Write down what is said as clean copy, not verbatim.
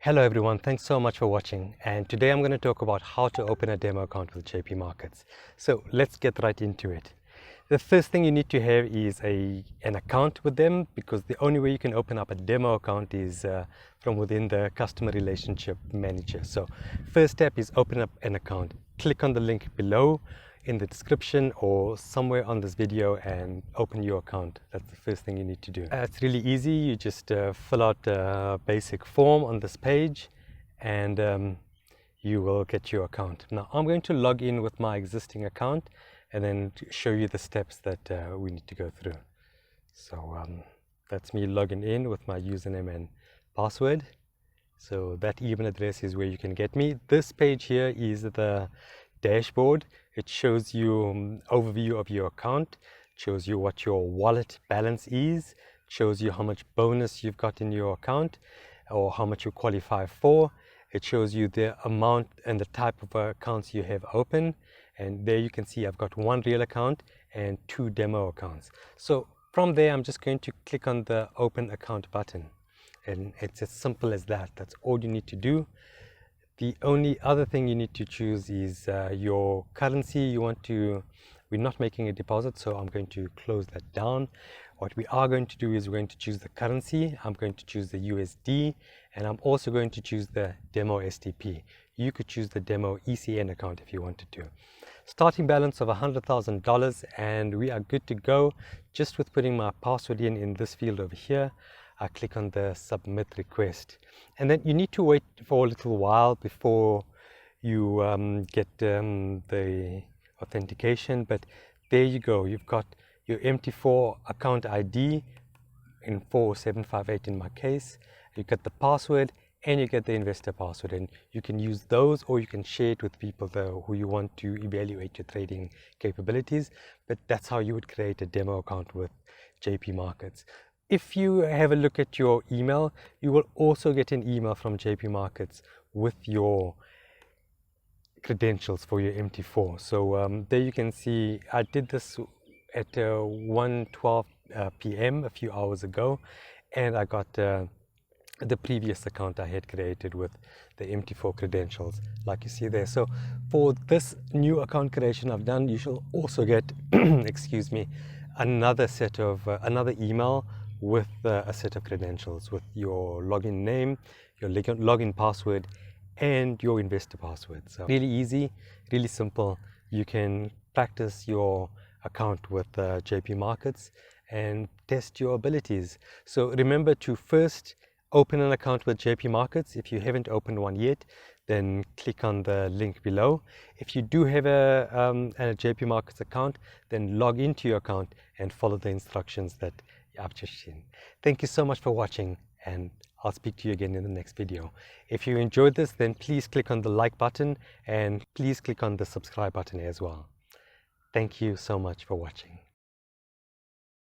Hello everyone, thanks so much for watching, and today I'm going to talk about how to open a demo account with Jpmarkets. So let's get right into it. The first thing you need to have is an account with them, because the only way you can open up a demo account is from within the customer relationship manager. So first step is open up an account. Click on the link below in the description or somewhere on this video and open your account. That's the first thing you need to do. It's really easy. You just fill out a basic form on this page and you will get your account. Now I'm going to log in with my existing account and then show you the steps that we need to go through. So that's me logging in with my username and password. So that email address is where you can get me. This page here is the dashboard. It shows you overview of your account, shows you what your wallet balance is, shows you how much bonus you've got in your account or how much you qualify for. It shows you the amount and the type of accounts you have open, and there you can see I've got one real account and 2 demo accounts. So from there I'm just going to click on the open account button, and it's as simple as that. That's all you need to do. The only other thing you need to choose is your currency you want to. We're not making a deposit, so I'm going to close that down. What we are going to do is we're going to choose the currency. I'm going to choose the USD, and I'm also going to choose the demo STP. You could choose the demo ECN account if you wanted to. Starting balance of $100,000, and we are good to go just with putting my password in this field over here. I click on the submit request, and then you need to wait for a little while before you get the authentication. But there you go, you've got your MT4 account ID in 4758 in my case. You get the password and you get the investor password, and you can use those or you can share it with people who you want to evaluate your trading capabilities. But that's how you would create a demo account with Jpmarkets. If you have a look at your email, you will also get an email from Jpmarkets with your credentials for your MT4. So there you can see I did this at 1:12 p.m. a few hours ago, and I got the previous account I had created with the MT4 credentials, like you see there. So for this new account creation I've done, you shall also get excuse me, another set of another email with a set of credentials with your login name, your login password, and your investor password. So really easy, really simple. You can practice your account with Jpmarkets and test your abilities. So remember to first open an account with Jpmarkets. If you haven't opened one yet, then click on the link below. If you do have a Jpmarkets account, then log into your account and follow the instructions that I've just seen. Thank you so much for watching, and I'll speak to you again in the next video. If you enjoyed this, then please click on the like button and please click on the subscribe button as well. Thank you so much for watching.